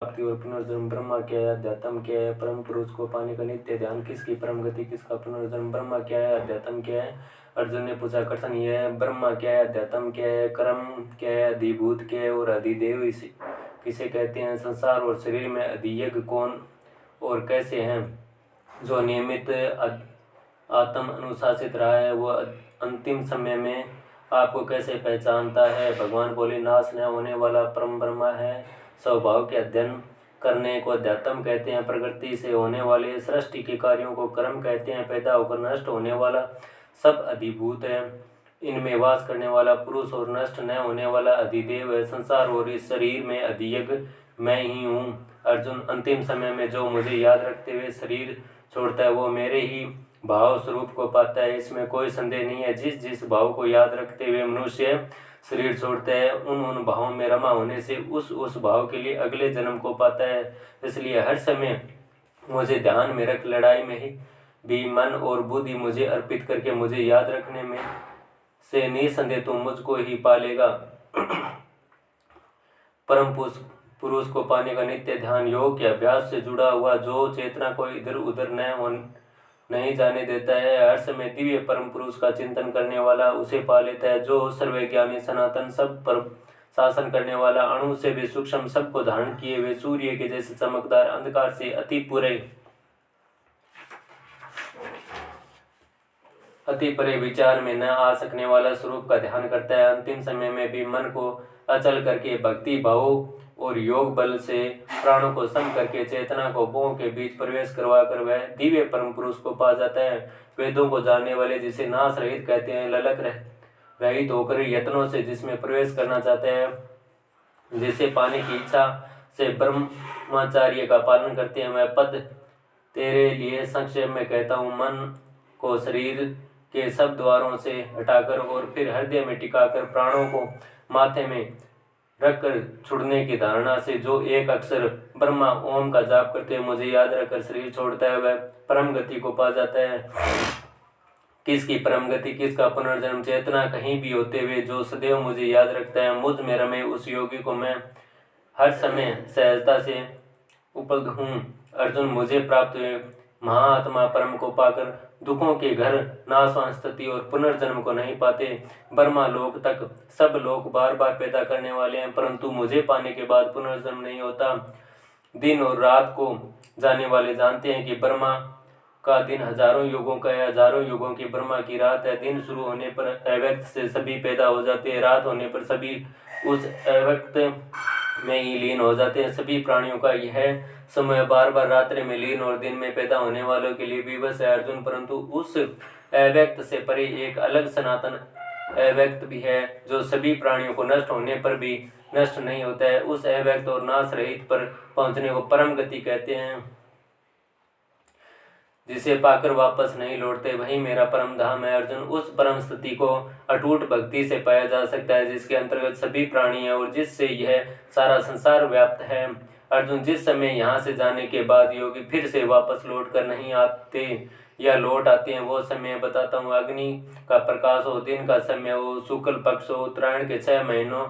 प्राप्ति और पुनर्जन्म ब्रह्मा क्या है, अध्यात्म क्या है, परम पुरुष को पाने का नित्य ध्यान, किसकी परम गति, किसका पुनर्जन्म, ब्रह्मा क्या है, अध्यात्म क्या है। अर्जुन ने पूछा, कृष्ण ये है, ब्रह्मा क्या है, अध्यात्म क्या है, कर्म क्या है, अधिभूत क्या है और अधिदेव इसे किसे कहते हैं, संसार और शरीर में अधियज्ञ कौन और कैसे हैं, जो नियमित आत्म अनुशासित रहा है वो अंतिम समय में आपको कैसे पहचानता है। भगवान बोले, नाश न होने वाला परम ब्रह्मा है, स्वभाव के अध्ययन करने को अध्यात्म कहते हैं, प्रकृति से होने वाले सृष्टि के कार्यों को कर्म कहते हैं, पैदा होकर नष्ट होने वाला सब अधिभूत है, इनमें वास करने वाला पुरुष और नष्ट न होने वाला अधिदेव है, संसार और इस शरीर में अधियज्ञ मैं ही हूँ। अर्जुन, अंतिम समय में जो मुझे याद रखते हुए शरीर छोड़ता है वो मेरे ही भाव स्वरूप को पाता है, इसमें कोई संदेह नहीं है। जिस जिस भाव को याद रखते हुए मनुष्य शरीर छोड़ता है उन भावों में रमा होने से उस भाव के लिए अगले जन्म को पाता है। इसलिए हर समय मुझे ध्यान में रख, लड़ाई में ही भी मन और बुद्धि मुझे अर्पित करके मुझे याद रखने में से निसंदेह तुम मुझको ही पालेगा। परम पुरुष को पाने का नित्य ध्यान योग के अभ्यास से जुड़ा हुआ, जो चेतना को इधर उधर नहीं जाने देता है, हर समय दिव्य परम पुरुष का चिंतन करने वाला उसे पा लेता है, जो सर्वज्ञानी सनातन सब पर शासन करने वाला, अणु से भी सूक्ष्म सबको धारण किए हुए सूर्य के जैसे चमकदार, अंधकार से अति परे विचार में न आ सकने वाला स्वरूप का ध्यान करता है। अंतिम समय में भी मन को अचल करके भक्ति भाव और योग बल से प्राणों को सम करके चेतना को भों के बीच प्रवेश करवा कर वह दिव्य परम पुरुष को पा जाता है। वेदों को जानने वाले जिसे नाश रहित कहते हैं, ललक रहित होकर यत्नों से जिसमें प्रवेश करना चाहते हैं, जिसे पाने की इच्छा से ब्रह्मचार्य का पालन करते हैं, वह पद तेरे लिए संक्षेप में कहता हूँ। मन को शरीर के सब द्वारों से हटाकर और फिर हृदय में टिकाकर प्राणों को माथे में रखकर छुड़ने की धारणा से जो एक अक्षर ब्रह्मा ओम का जाप करते हुए मुझे याद रखकर शरीर छोड़ता है, वह परम गति को पा जाता है। किसकी परम गति, किसका पुनर्जन्म, चेतना कहीं भी होते हुए जो सदैव मुझे याद रखता है, मुझ में रमे उस योगी को मैं हर समय सहजता से उपलब्ध हूँ। अर्जुन, मुझे प्राप्त हुए महात्मा परम को पाकर दुखों के घर नाशवान स्थिति और पुनर्जन्म को नहीं पाते। ब्रह्मा लोक तक सब लोग बार बार पैदा करने वाले हैं, परंतु मुझे पाने के बाद पुनर्जन्म नहीं होता। दिन और रात को जाने वाले जानते हैं कि ब्रह्मा का दिन हजारों युगों का है, हजारों युगों की ब्रह्मा की रात है। दिन शुरू होने पर अव्यक्त से सभी पैदा हो जाते हैं, रात होने पर सभी उस अव्यक्त में ही लीन हो जाते हैं। सभी प्राणियों का यह समय बार बार रात्रि में लीन और दिन में पैदा होने वालों के लिए विवश है अर्जुन, परंतु उस अव्यक्त से परे एक अलग सनातन अव्यक्त भी है, जो सभी प्राणियों को नष्ट होने पर भी नष्ट नहीं होता है। उस अव्यक्त और नाश रहित पर पहुंचने को परम गति कहते हैं, जिसे पाकर वापस नहीं लौटते, वही मेरा परम धाम है। अर्जुन, उस परम स्थिति को अटूट भक्ति से पाया जा सकता है, जिसके अंतर्गत सभी प्राणी हैं और जिससे यह सारा संसार व्याप्त है। अर्जुन, जिस समय यहाँ से जाने के बाद योगी फिर से वापस लौट कर नहीं आते या लौट आते हैं, वो समय बताता हूँ। अग्नि का प्रकाश हो, दिन का समय हो, शुक्ल पक्ष हो, उत्तरायण के 6 महीनों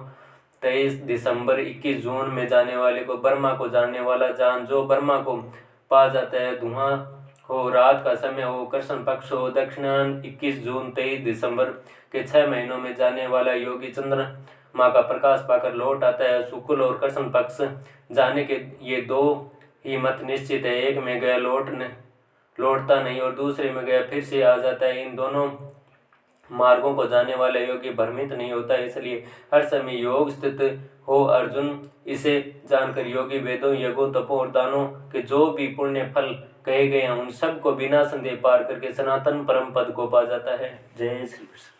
23 दिसंबर 21 जून में जाने वाले को ब्रह्मा को जानने वाला जान, जो ब्रह्मा को पा जाता है। धुआं हो, रात का समय हो, कृष्ण पक्ष हो, दक्षिणायन 21 जून 23 दिसंबर के 6 महीनों में जाने वाला योगी चंद्रमा का प्रकाश पाकर लौट आता है। शुक्ल और कृष्ण पक्ष जाने के ये दो ही मत निश्चित है, एक में गया लौटता नहीं और दूसरे में गया फिर से आ जाता है। इन दोनों मार्गों को जाने वाला योगी भ्रमित नहीं होता, इसलिए हर समय योग स्थित हो। अर्जुन, इसे जानकर योगी वेदों, यज्ञों, तपों और दानों के जो भी पुण्य फल कहे गए हैं उन सब को बिना संदेह पार करके सनातन परम पद को पा जाता है। जय श्री कृष्ण।